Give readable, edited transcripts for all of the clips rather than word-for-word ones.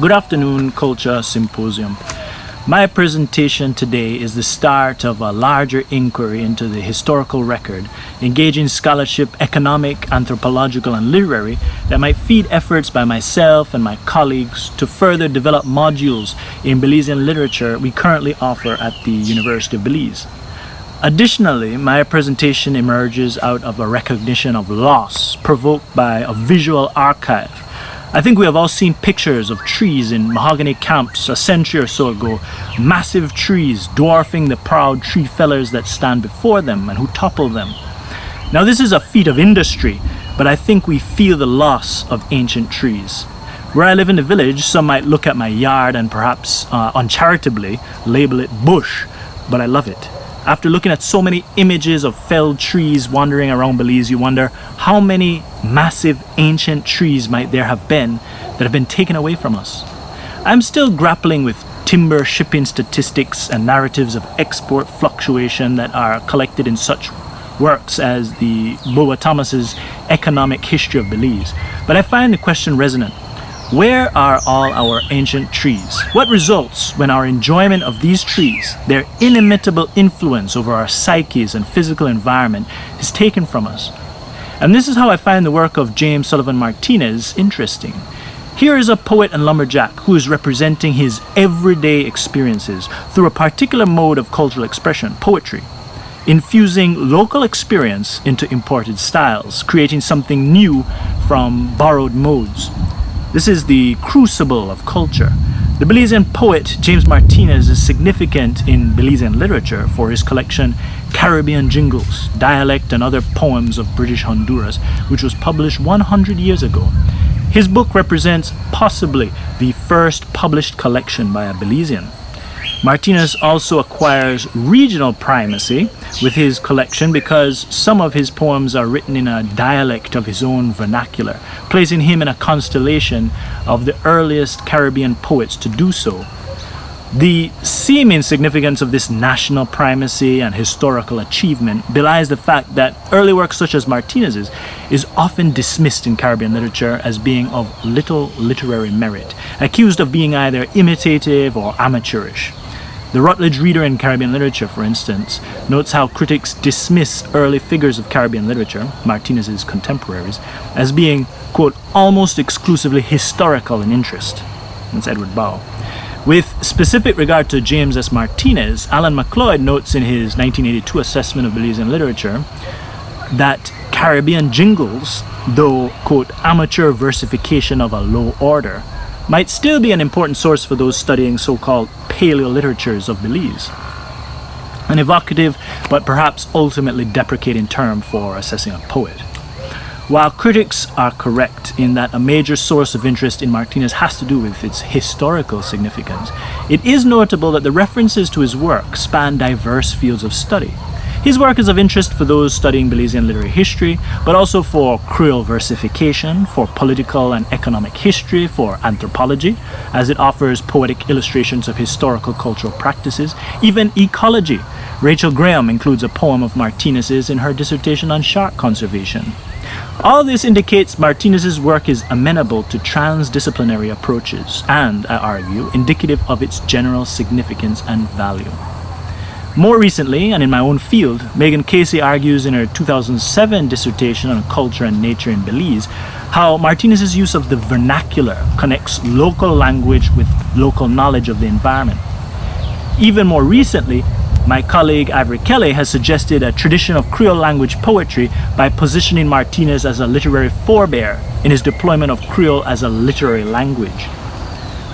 Good afternoon, Culture Symposium. My presentation today is the start of a larger inquiry into the historical record, engaging scholarship, economic, anthropological, and literary that might feed efforts by myself and my colleagues to further develop modules in Belizean literature we currently offer at the University of Belize. Additionally, my presentation emerges out of a recognition of loss provoked by a visual archive. I think we have all seen pictures of trees in mahogany camps a century or so ago, massive trees dwarfing the proud tree fellers that stand before them and who topple them. Now this is a feat of industry, but I think we feel the loss of ancient trees. Where I live in the village, some might look at my yard and perhaps uncharitably label it bush, but I love it. After looking at so many images of felled trees wandering around Belize, you wonder how many massive ancient trees might there have been that have been taken away from us. I'm still grappling with timber shipping statistics and narratives of export fluctuation that are collected in such works as the Boa Thomas's Economic History of Belize. But I find the question resonant. Where are all our ancient trees? What results when our enjoyment of these trees, their inimitable influence over our psyches and physical environment, is taken from us? And this is how I find the work of James Sullivan Martinez interesting. Here is a poet and lumberjack who is representing his everyday experiences through a particular mode of cultural expression, poetry, infusing local experience into imported styles, creating something new from borrowed modes. This is the crucible of culture. The Belizean poet James Martinez is significant in Belizean literature for his collection Caribbean Jingles, Dialect and Other Poems of British Honduras, which was published 100 years ago. His book represents possibly the first published collection by a Belizean. Martinez also acquires regional primacy with his collection because some of his poems are written in a dialect of his own vernacular, placing him in a constellation of the earliest Caribbean poets to do so. The seeming significance of this national primacy and historical achievement belies the fact that early work such as Martinez's is often dismissed in Caribbean literature as being of little literary merit, accused of being either imitative or amateurish. The Routledge Reader in Caribbean Literature, for instance, notes how critics dismiss early figures of Caribbean literature, Martinez's contemporaries, as being, quote, almost exclusively historical in interest. That's Edward Bow. With specific regard to James S. Martinez, Alan MacLeod notes in his 1982 assessment of Belizean literature that Caribbean Jingles, though, quote, amateur versification of a low order, might still be an important source for those studying so-called paleoliteratures of Belize. An evocative but perhaps ultimately deprecating term for assessing a poet. While critics are correct in that a major source of interest in Martinez has to do with its historical significance, it is notable that the references to his work span diverse fields of study. His work is of interest for those studying Belizean literary history, but also for Kriol versification, for political and economic history, for anthropology, as it offers poetic illustrations of historical cultural practices, even ecology. Rachel Graham includes a poem of Martinez's in her dissertation on shark conservation. All this indicates Martinez's work is amenable to transdisciplinary approaches and, I argue, indicative of its general significance and value. More recently, and in my own field, Megan Casey argues in her 2007 dissertation on culture and nature in Belize how Martinez's use of the vernacular connects local language with local knowledge of the environment. Even more recently, my colleague Ivory Kelly has suggested a tradition of Kriol language poetry by positioning Martinez as a literary forebear in his deployment of Kriol as a literary language.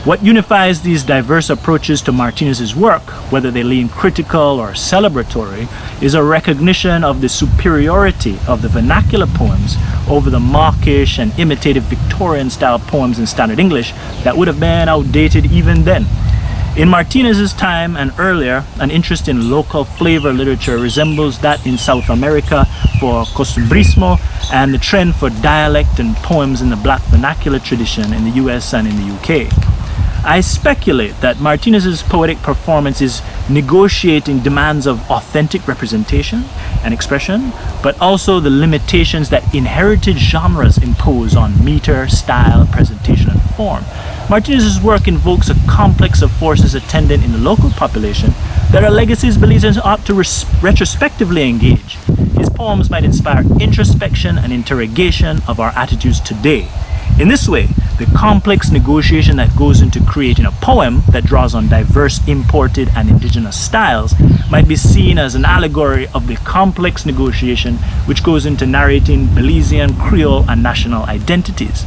What unifies these diverse approaches to Martinez's work, whether they lean critical or celebratory, is a recognition of the superiority of the vernacular poems over the mawkish and imitative Victorian-style poems in Standard English that would have been outdated even then. In Martinez's time and earlier, an interest in local flavor literature resembles that in South America for costumbrismo and the trend for dialect and poems in the black vernacular tradition in the US and in the UK. I speculate that Martinez's poetic performance is negotiating demands of authentic representation and expression, but also the limitations that inherited genres impose on meter, style, presentation, and form. Martinez's work invokes a complex of forces attendant in the local population that are legacies Belizeans ought to retrospectively engage. His poems might inspire introspection and interrogation of our attitudes today. In this way, the complex negotiation that goes into creating a poem that draws on diverse imported and indigenous styles might be seen as an allegory of the complex negotiation which goes into narrating Belizean, Kriol, and national identities.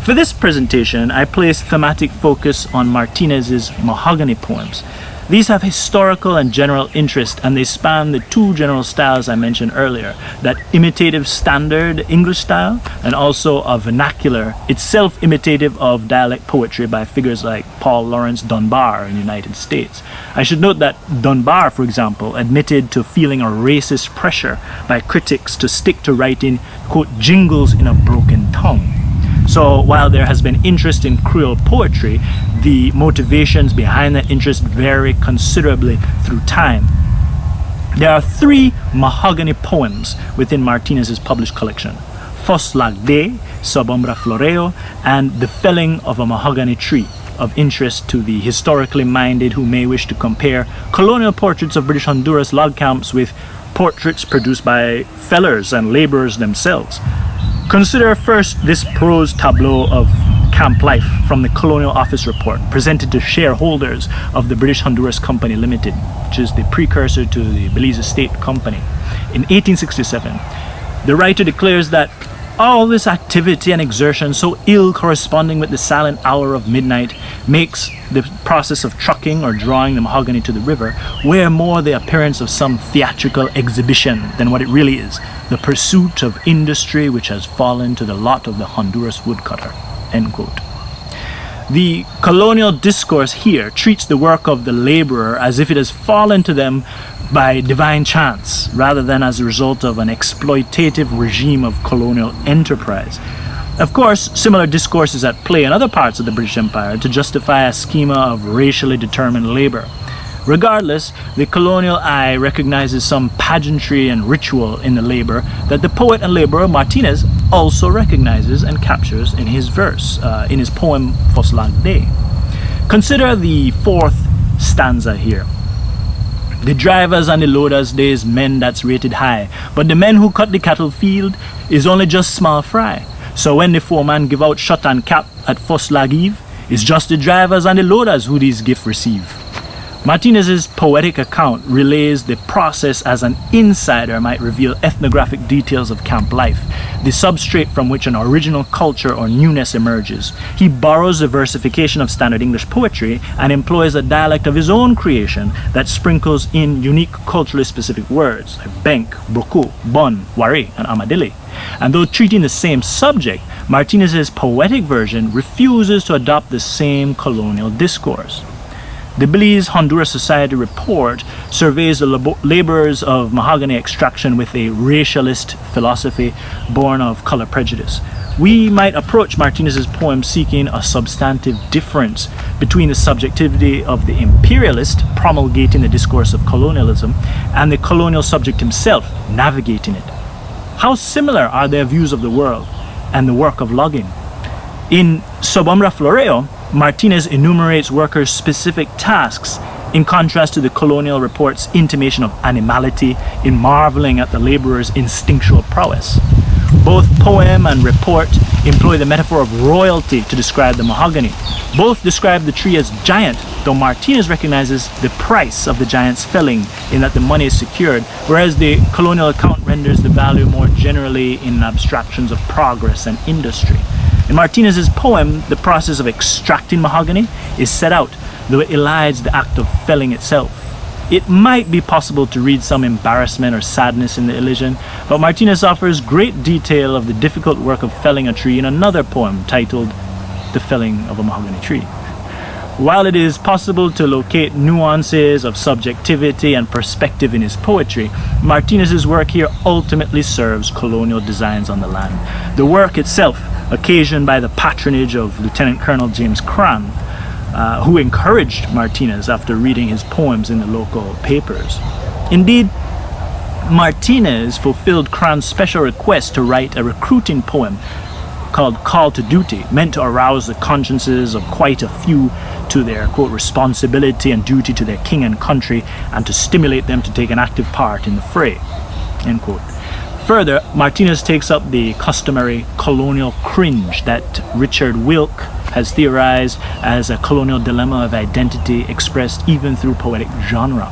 For this presentation, I place thematic focus on Martinez's Mahogany poems. These have historical and general interest, and they span the two general styles I mentioned earlier, that imitative standard English style and also a vernacular, itself imitative of dialect poetry by figures like Paul Laurence Dunbar in the United States. I should note that Dunbar, for example, admitted to feeling a racist pressure by critics to stick to writing, quote, jingles in a broken tongue. So while there has been interest in Kriol poetry, the motivations behind that interest vary considerably through time. There are 3 Mahogany poems within Martinez's published collection: Fus Lag, Umbra Floreo, and The Felling of a Mahogany Tree, of interest to the historically minded who may wish to compare colonial portraits of British Honduras log camps with portraits produced by fellers and laborers themselves. Consider first this prose tableau of camp life from the Colonial Office report presented to shareholders of the British Honduras Company Limited, which is the precursor to the Belize State Company. In 1867, the writer declares that all this activity and exertion, so ill corresponding with the silent hour of midnight, makes the process of trucking or drawing the mahogany to the river wear more the appearance of some theatrical exhibition than what it really is, the pursuit of industry which has fallen to the lot of the Honduras woodcutter. End quote. The colonial discourse here treats the work of the laborer as if it has fallen to them by divine chance, rather than as a result of an exploitative regime of colonial enterprise. Of course, similar discourse is at play in other parts of the British Empire to justify a schema of racially determined labor. Regardless, the colonial eye recognizes some pageantry and ritual in the labor that the poet and laborer Martinez also recognizes and captures in his verse, in his poem Fus Lag. Consider the 4th stanza here. The drivers and the loaders, there's men that's rated high, but the men who cut the cattle field is only just small fry. So when the foreman give out shot and cap at Fus Lag Eve, it's just the drivers and the loaders who these gifts receive. Martinez's poetic account relays the process as an insider might reveal ethnographic details of camp life, the substrate from which an original culture or newness emerges. He borrows the versification of standard English poetry and employs a dialect of his own creation that sprinkles in unique culturally specific words like bank, broku, bon, wari, and amadili. And though treating the same subject, Martinez's poetic version refuses to adopt the same colonial discourse. The Belize Honduras Society report surveys the laborers of mahogany extraction with a racialist philosophy born of color prejudice. We might approach Martinez's poem seeking a substantive difference between the subjectivity of the imperialist promulgating the discourse of colonialism and the colonial subject himself navigating it. How similar are their views of the world and the work of logging? In Umbra Floreo, Martinez enumerates workers' specific tasks in contrast to the colonial report's intimation of animality in marveling at the laborer's instinctual prowess. Both poem and report employ the metaphor of royalty to describe the mahogany. Both describe the tree as giant, though Martinez recognizes the price of the giant's felling in that the money is secured, whereas the colonial account renders the value more generally in abstractions of progress and industry. In Martinez's poem, the process of extracting mahogany is set out, though it elides the act of felling itself. It might be possible to read some embarrassment or sadness in the elision, but Martinez offers great detail of the difficult work of felling a tree in another poem titled The Felling of a Mahogany Tree. While it is possible to locate nuances of subjectivity and perspective in his poetry, Martinez's work here ultimately serves colonial designs on the land. The work itself, occasioned by the patronage of Lieutenant Colonel James Cran, who encouraged Martinez after reading his poems in the local papers. Indeed, Martinez fulfilled Cran's special request to write a recruiting poem called Call to Duty, meant to arouse the consciences of quite a few to their, quote, responsibility and duty to their king and country, and to stimulate them to take an active part in the fray, end quote. Further, Martinez takes up the customary colonial cringe that Richard Wilk has theorized as a colonial dilemma of identity expressed even through poetic genre.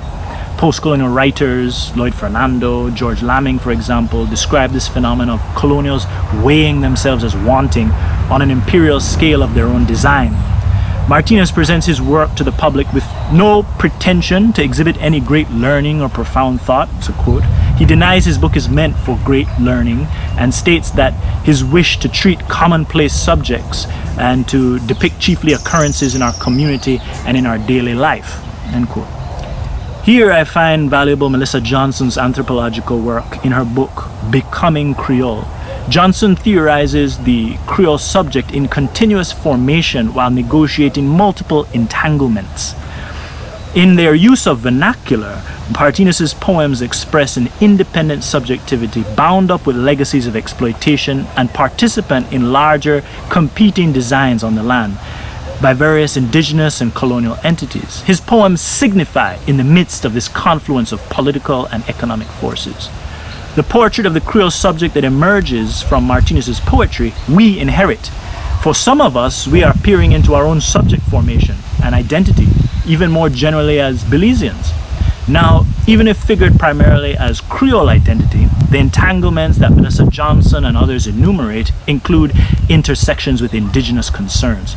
Post-colonial writers, Lloyd Fernando, George Lamming, for example, describe this phenomenon of colonials weighing themselves as wanting on an imperial scale of their own design. Martinez presents his work to the public with no pretension to exhibit any great learning or profound thought, it's a quote. He denies his book is meant for great learning and states that his wish to treat commonplace subjects and to depict chiefly occurrences in our community and in our daily life, end quote. Here I find valuable Melissa Johnson's anthropological work in her book, Becoming Kriol. Johnson theorizes the Kriol subject in continuous formation while negotiating multiple entanglements. In their use of vernacular, Martinez's poems express an independent subjectivity bound up with legacies of exploitation and participant in larger competing designs on the land by various indigenous and colonial entities. His poems signify in the midst of this confluence of political and economic forces. The portrait of the Kriol subject that emerges from Martinez's poetry, we inherit. For some of us, we are peering into our own subject formation and identity, even more generally as Belizeans. Now, even if figured primarily as Kriol identity, the entanglements that Melissa Johnson and others enumerate include intersections with indigenous concerns.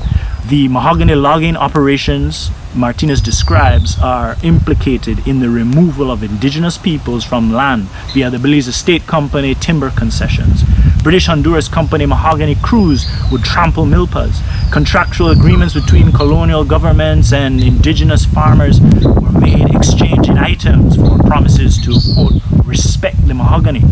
The mahogany logging operations Martinez describes are implicated in the removal of indigenous peoples from land via the Belize State Company timber concessions. British Honduras company mahogany crews would trample milpas. Contractual agreements between colonial governments and indigenous farmers were made exchanging items for promises to, quote, respect the mahogany.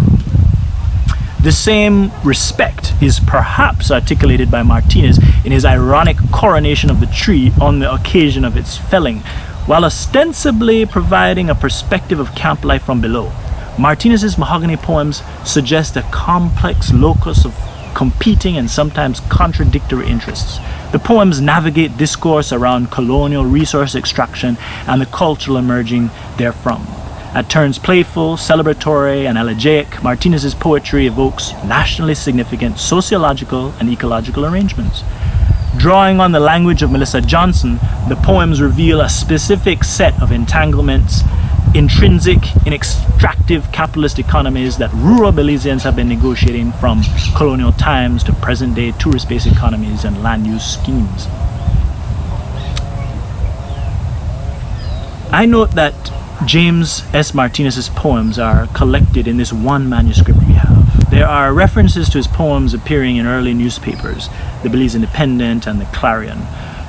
The same respect is perhaps articulated by Martinez in his ironic coronation of the tree on the occasion of its felling, while ostensibly providing a perspective of camp life from below. Martinez's mahogany poems suggest a complex locus of competing and sometimes contradictory interests. The poems navigate discourse around colonial resource extraction and the cultural emerging therefrom. At turns playful, celebratory, and elegiac, Martinez's poetry evokes nationally significant sociological and ecological arrangements. Drawing on the language of Melissa Johnson, the poems reveal a specific set of entanglements intrinsic in extractive capitalist economies that rural Belizeans have been negotiating from colonial times to present-day tourist-based economies and land use schemes. I note that James S. Martinez's poems are collected in this one manuscript we have. There are references to his poems appearing in early newspapers, the Belize Independent and the Clarion.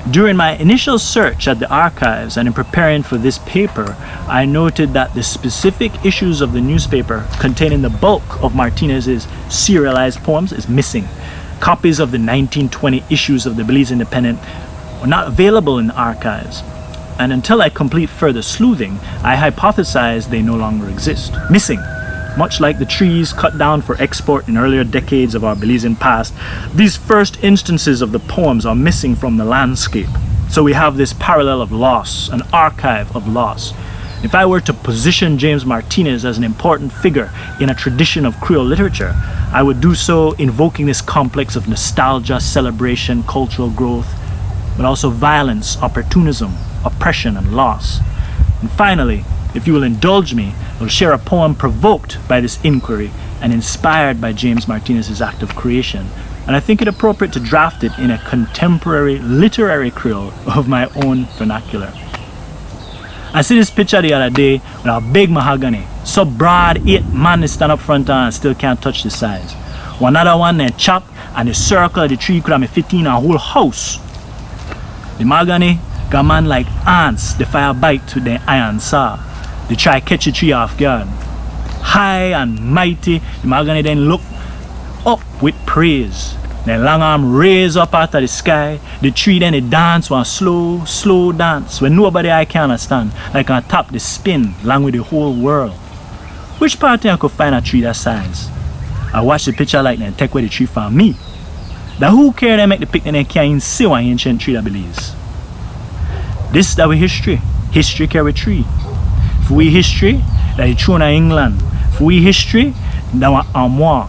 During my initial search at the archives and in preparing for this paper, I noted that the specific issues of the newspaper containing the bulk of Martinez's serialized poems is missing. Copies of the 1920 issues of the Belize Independent were not available in the archives. And until I complete further sleuthing, I hypothesize they no longer exist. Missing. Much like the trees cut down for export in earlier decades of our Belizean past, these first instances of the poems are missing from the landscape. So we have this parallel of loss, an archive of loss. If I were to position James Martinez as an important figure in a tradition of Kriol literature, I would do so invoking this complex of nostalgia, celebration, cultural growth, but also violence, opportunism, oppression, and loss. And finally, if you will indulge me, I'll share a poem provoked by this inquiry and inspired by James Martinez's act of creation. And I think it appropriate to draft it in a contemporary literary Kriol of my own vernacular. I see this picture the other day with a big mahogany, so broad 8 man stand up front and still can't touch the sides. One other one then chop and the circle of the tree could have fit in a whole house. The mahogany got man like ants, the fire bite with their iron saw. They try catch the tree off guard. High and mighty, the mahogany then look up with praise. Then long arm raise up out of the sky. The tree then it dance one slow, slow dance where nobody I can understand. Like on top the spin along with the whole world. Which part I could find a tree that size? I watch the picture like then take away the tree from me. That who care they make the picnic they can't see one ancient tree that Belize. This is our history. History carry tree. If we history, that is true in England. If we history, that one armoire.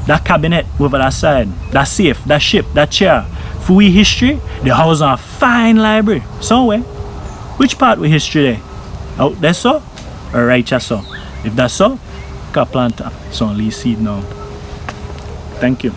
That cabinet over that side. That safe, that ship, that chair. If we history, the house a fine library. Somewhere. Which part we history there? Out there so? Or right here so? If that's so, can plant some leaf seed now. Thank you.